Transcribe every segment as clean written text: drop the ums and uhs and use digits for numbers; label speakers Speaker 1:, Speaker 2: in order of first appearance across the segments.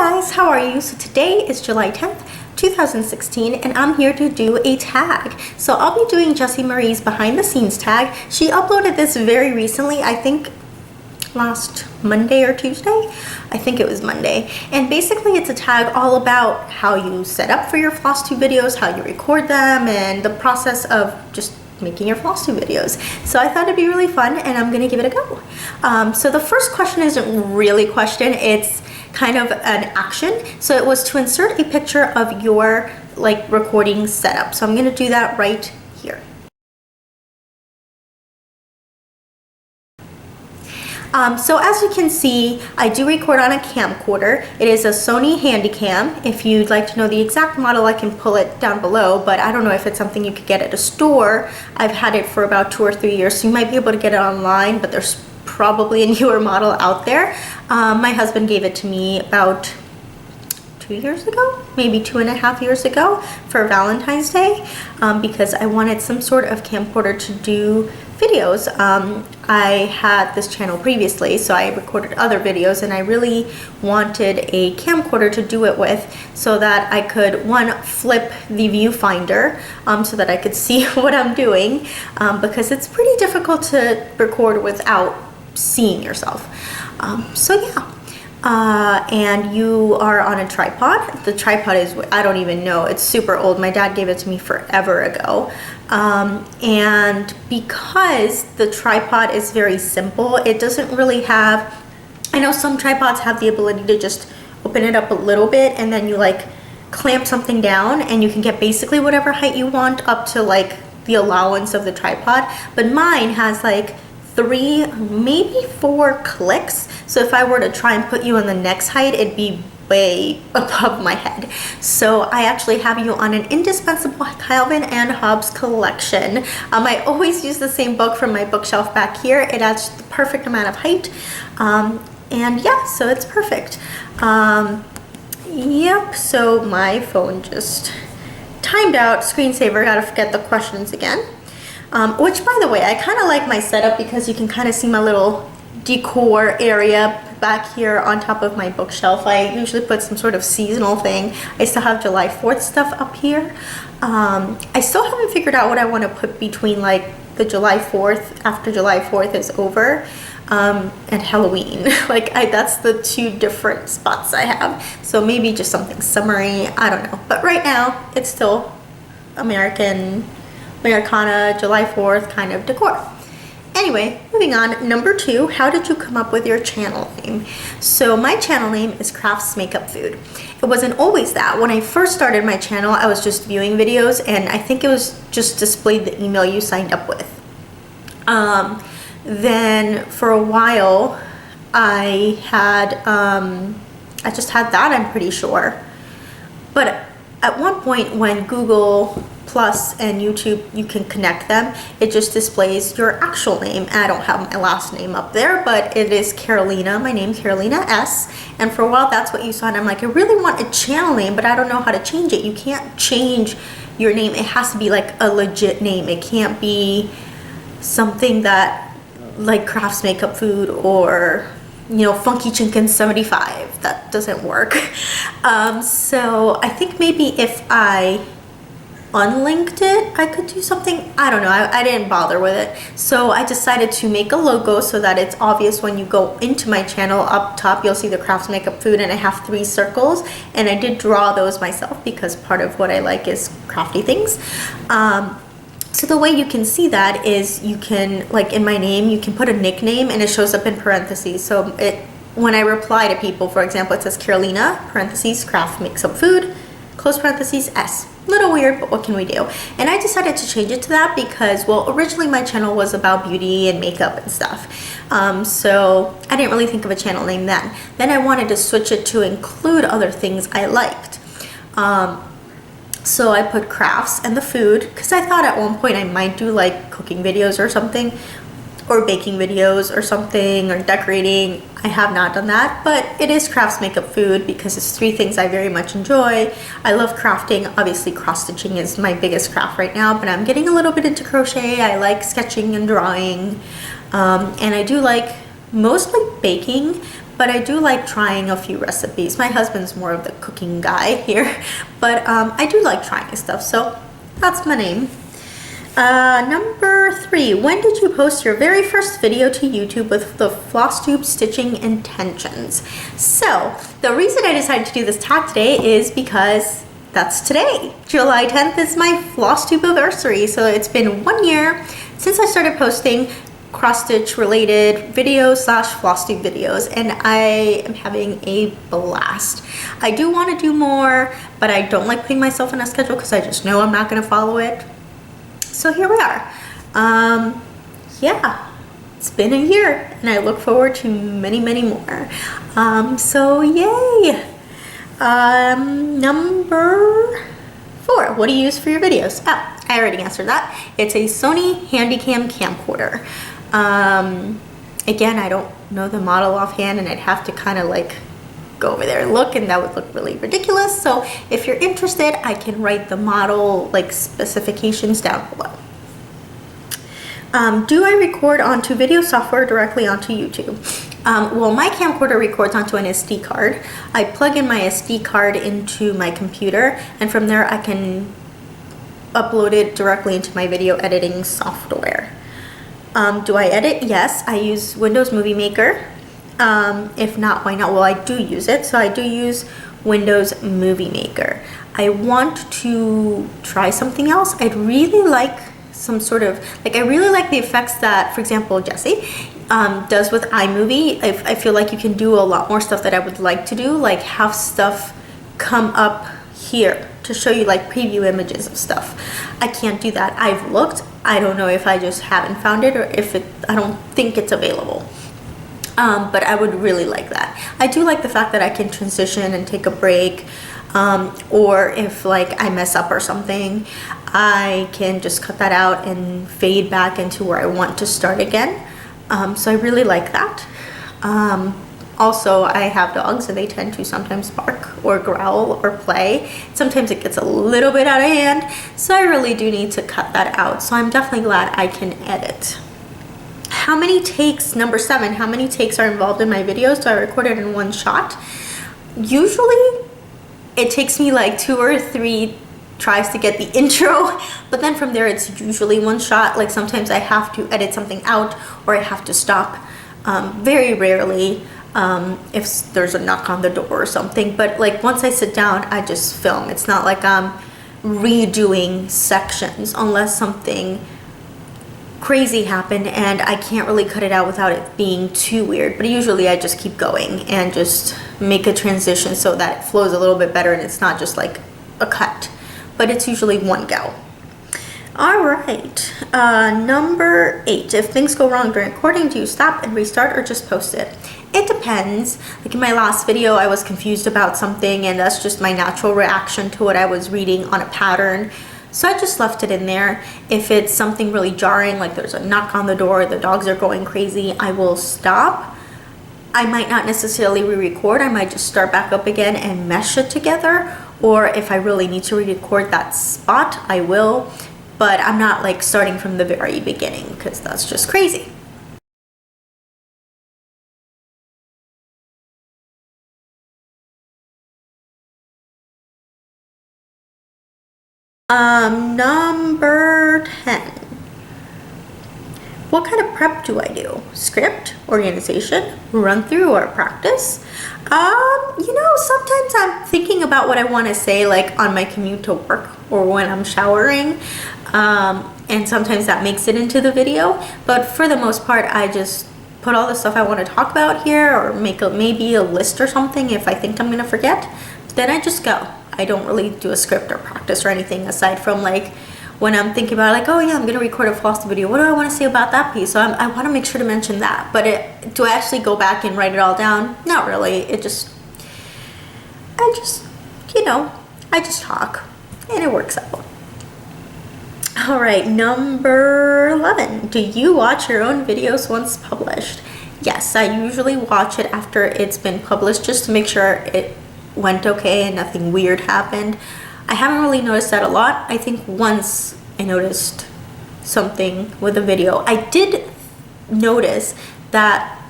Speaker 1: guys, how are you? So today is July 10th, 2016, and I'm here to do a tag. So I'll be doing Jessie Marie's behind the scenes tag. She uploaded this very recently, I think last Monday or Tuesday. I think it was Monday. And basically it's a tag all about how you set up for your FlossTube videos, how you record them, and the process of just making your FlossTube videos. So I thought it'd be really fun, and I'm gonna give it a go. So the first question isn't really a question, it's kind of an action. So it was to insert a picture of your recording setup. So I'm gonna do that right here. So as you can see, I do record on a camcorder. It is a Sony Handycam. If you'd like to know the exact model, I can pull it down below, but I don't know if it's something you could get at a store. I've had it for about 2 or 3 years, so you might be able to get it online, but there's probably a newer model out there. My husband gave it to me about 2 years ago, maybe 2.5 years ago for Valentine's Day, because I wanted some sort of camcorder to do videos. I had this channel previously, so I recorded other videos, and I really wanted a camcorder to do it with so that I could, one, flip the viewfinder so that I could see what I'm doing, because it's pretty difficult to record without seeing yourself. So yeah. And you are on a tripod. The tripod is, I don't even know, it's super old. My dad gave it to me forever ago. And because the tripod is very simple, it doesn't really have, I know some tripods have the ability to just open it up a little bit and then you clamp something down and you can get basically whatever height you want up to the allowance of the tripod. But mine has 3, maybe 4 clicks. So if I were to try and put you on the next height, it'd be way above my head. So I actually have you on an indispensable Calvin and Hobbes collection. I always use the same book from my bookshelf back here. It adds the perfect amount of height. And yeah, so it's perfect. Yep, so my phone just timed out. Screensaver, gotta forget the questions again. Which, by the way, I kind of like my setup because you can kind of see my little decor area back here on top of my bookshelf. I usually put some sort of seasonal thing. I still have July 4th stuff up here. I still haven't figured out what I want to put between the July 4th, after July 4th is over, and Halloween. That's the 2 different spots I have. So maybe just something summery, I don't know. But right now, it's still Americana, July 4th kind of decor. Anyway, moving on. Number 2, how did you come up with your channel name? So my channel name is Crafts Makeup Food. It wasn't always that. When I first started my channel, I was just viewing videos, and I think it was just displayed the email you signed up with. Then for a while, I just had that, I'm pretty sure. But at one point, when Google Plus and YouTube, you can connect them, it just displays your actual name. I don't have my last name up there, but it is Carolina. My name's Carolina S. And for a while, that's what you saw. And I'm like, I really want a channel name, but I don't know how to change it. You can't change your name. It has to be a legit name. It can't be something that Crafts Makeup Food or Funky Chicken 75. That doesn't work. So I think maybe if I unlinked it, I could do something. I don't know. I didn't bother with it. So I decided to make a logo so that it's obvious when you go into my channel. Up top, you'll see the Crafts Makeup Food, and I have 3 circles. And I did draw those myself because part of what I like is crafty things. So the way you can see that is you can, in my name, you can put a nickname and it shows up in parentheses. So when I reply to people, for example, it says Carolina, parentheses, Craft Makeup Food, close parentheses, S. Little weird, but what can we do? And I decided to change it to that because, well, originally my channel was about beauty and makeup and stuff. So I didn't really think of a channel name then. Then I wanted to switch it to include other things I liked. So I put crafts and the food, because I thought at one point I might do cooking videos or something, or baking videos or something, or decorating. I have not done that, but it is Crafts Makeup Food because it's 3 things I very much enjoy. I love crafting. Obviously cross stitching is my biggest craft right now, but I'm getting a little bit into crochet. I like sketching and drawing, and I do like mostly baking, but I do like trying a few recipes. My husband's more of the cooking guy here, but I do like trying stuff, so that's my name. Number 3, when did you post your very first video to YouTube with the FlossTube stitching intentions? So the reason I decided to do this tag today is because that's today. July 10th is my FlossTube anniversary. So it's been 1 year since I started posting cross-stitch related videos / FlossTube videos, and I am having a blast. I do want to do more, but I don't like putting myself in a schedule because I just know I'm not going to follow it. So here we are. Yeah, it's been a year and I look forward to many, many more. So yay. Number 4, what do you use for your videos? Oh, I already answered that. It's a Sony Handycam camcorder. Again, I don't know the model offhand and I'd have to kind of like go over there and look, and that would look really ridiculous. So if you're interested, I can write the model like specifications down below. Do I record onto video software directly onto YouTube? Well, my camcorder records onto an SD card. I plug in my SD card into my computer, and from there I can upload it directly into my video editing software. Do I edit? Yes, I use Windows Movie Maker. If not, why not? Well, I do use it. So I do use Windows Movie Maker. I want to try something else. I'd really like some sort of, like, I really like the effects that, for example, Jessie does with iMovie. I feel like you can do a lot more stuff that I would like to do, like have stuff come up here to show you like preview images of stuff. I can't do that. I've looked. I don't know if I just haven't found it or if I don't think it's available. But I would really like that. I do like the fact that I can transition and take a break, or if like I mess up or something, I can just cut that out and fade back into where I want to start again. So I really like that. Also, I have dogs and they tend to sometimes bark or growl or play. Sometimes it gets a little bit out of hand, so I really do need to cut that out. So I'm definitely glad I can edit. How many takes, number 7, how many takes are involved in my videos? Do I record it in one shot? Usually it takes me like 2 or 3 tries to get the intro, but then from there it's usually one shot. Like sometimes I have to edit something out or I have to stop. Very rarely if there's a knock on the door or something, but like once I sit down I just film. It's not like I'm redoing sections unless something crazy happened and I can't really cut it out without it being too weird. But usually I just keep going and just make a transition so that it flows a little bit better and it's not just like a cut, but it's usually one go. All right, number 8, if things go wrong during recording, do you stop and restart or just post it? It depends. Like in my last video, I was confused about something and that's just my natural reaction to what I was reading on a pattern. So I just left it in there. If it's something really jarring, like there's a knock on the door, the dogs are going crazy, I will stop. I might not necessarily re-record. I might just start back up again and mesh it together. Or if I really need to re-record that spot, I will. But I'm not like starting from the very beginning because that's just crazy. Number 10. What kind of prep do I do? Script, organization, run through, or practice? You know, sometimes I'm thinking about what I want to say like on my commute to work or when I'm showering. And sometimes that makes it into the video. But for the most part, I just put all the stuff I want to talk about here or make maybe a list or something if I think I'm going to forget. Then I just go. I don't really do a script or practice or anything aside from like when I'm thinking about like, oh yeah, I'm gonna record a FlossTube video. What do I want to say about that piece? So I want to make sure to mention that. But do I actually go back and write it all down? Not really. I just you know, I just talk and it works out. All right, number 11. Do you watch your own videos once published? Yes, I usually watch it after it's been published just to make sure it went okay and nothing weird happened. I haven't really noticed that a lot. I think once I noticed something with a video. I did notice that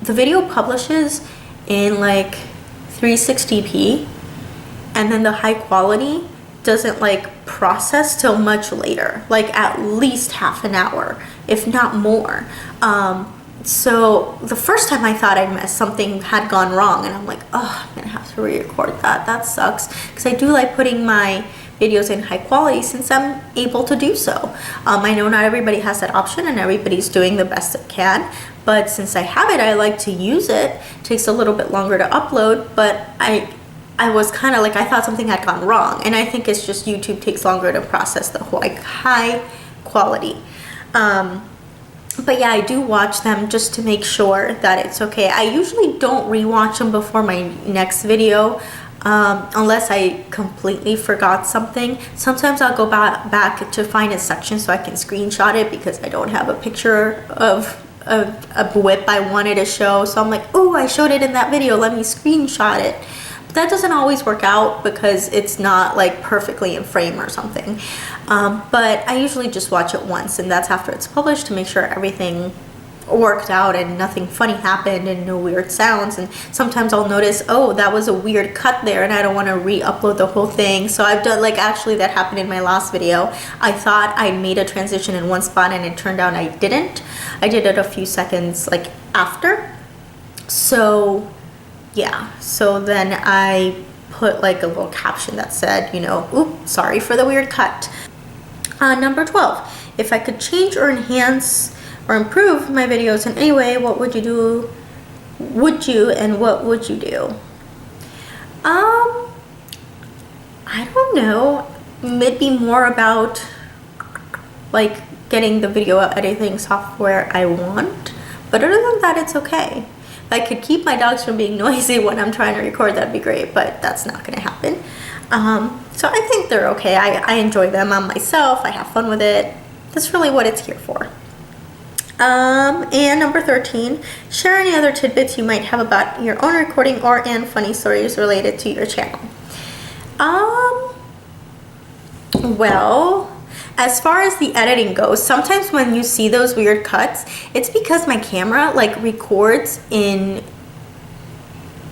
Speaker 1: the video publishes in like 360p, and then the high quality doesn't like process till much later, like at least half an hour, if not more. So the first time I thought I missed something had gone wrong, and I'm like, oh, I'm gonna have to re-record that. That sucks, because I do like putting my videos in high quality since I'm able to do so. I know not everybody has that option and everybody's doing the best it can, but since I have it, I like to use it. It takes a little bit longer to upload, but I was kind of like, I thought something had gone wrong, and I think it's just YouTube takes longer to process the like high quality. But yeah, I do watch them just to make sure that it's okay. I usually don't rewatch them before my next video, unless I completely forgot something. Sometimes I'll go back to find a section so I can screenshot it, because I don't have a picture of a whip I wanted to show. So I'm like, oh, I showed it in that video, let me screenshot it. But that doesn't always work out because it's not like perfectly in frame or something. But I usually just watch it once, and that's after it's published, to make sure everything worked out and nothing funny happened and no weird sounds. And sometimes I'll notice, oh, that was a weird cut there, and I don't want to re-upload the whole thing. So I've done, like, actually that happened in my last video. I thought I made a transition in one spot, and it turned out I didn't. I did it a few seconds like after. So yeah, so then I put like a little caption that said, you know, oops, sorry for the weird cut. Number 12, if I could change or enhance or improve my videos in any way, what would you do? And what would you do? I don't know. Maybe more about like getting the video editing software I want. But other than that, it's okay. If I could keep my dogs from being noisy when I'm trying to record, that'd be great, but that's not gonna happen. So I think they're okay. I enjoy them on myself. I have fun with it. That's really what it's here for. And number 13, share any other tidbits you might have about your own recording and funny stories related to your channel. Well, as far as the editing goes, sometimes when you see those weird cuts, it's because my camera like records in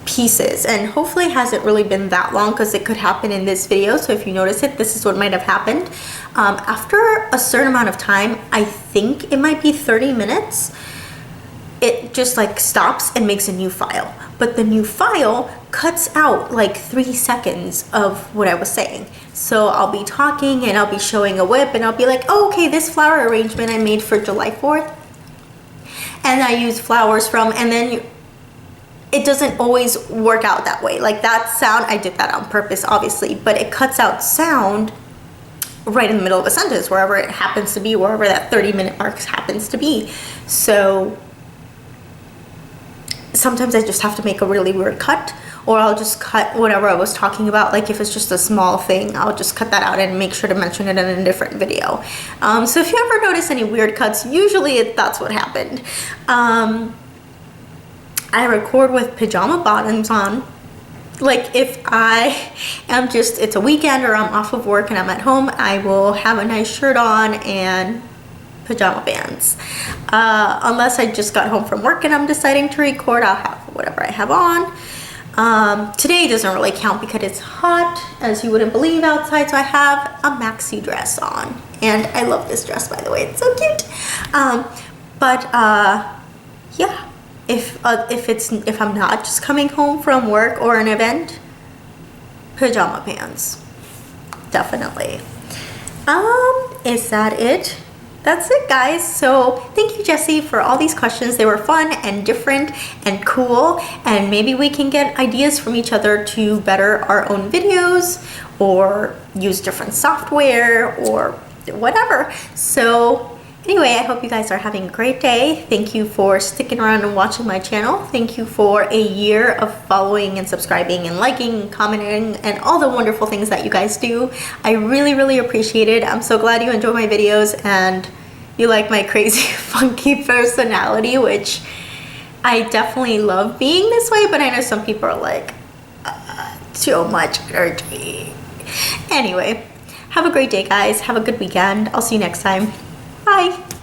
Speaker 1: pieces, and hopefully it hasn't really been that long, because it could happen in this video. So if you notice it, this is what might have happened. After a certain amount of time, I think it might be 30 minutes, it just like stops and makes a new file. But the new file cuts out like 3 seconds of what I was saying. So I'll be talking and I'll be showing a whip, and I'll be like, oh, okay, this flower arrangement I made for July 4th. And I use flowers from, and then it doesn't always work out that way. Like that sound, I did that on purpose, obviously, but it cuts out sound right in the middle of a sentence, wherever it happens to be, wherever that 30-minute mark happens to be. So sometimes I just have to make a really weird cut, or I'll just cut whatever I was talking about. Like if it's just a small thing, I'll just cut that out and make sure to mention it in a different video. So if you ever notice any weird cuts, usually that's what happened. I record with pajama bottoms on. Like if I am just, it's a weekend or I'm off of work and I'm at home, I will have a nice shirt on and pajama pants. Unless I just got home from work and I'm deciding to record, I'll have whatever I have on. Today doesn't really count because it's hot, as you wouldn't believe, outside, so I have a maxi dress on. And I love this dress, by the way, it's so cute. Yeah. If I'm not just coming home from work or an event, pajama pants, definitely. Is that it? That's it, guys. So thank you, Jessie, for all these questions. They were fun and different and cool, and maybe we can get ideas from each other to better our own videos or use different software or whatever. So anyway, I hope you guys are having a great day. Thank you for sticking around and watching my channel. Thank you for a year of following and subscribing and liking and commenting and all the wonderful things that you guys do. I really, really appreciate it. I'm so glad you enjoy my videos and you like my crazy, funky personality, which I definitely love being this way, but I know some people are like, too much energy. Anyway, have a great day, guys. Have a good weekend. I'll see you next time. Bye.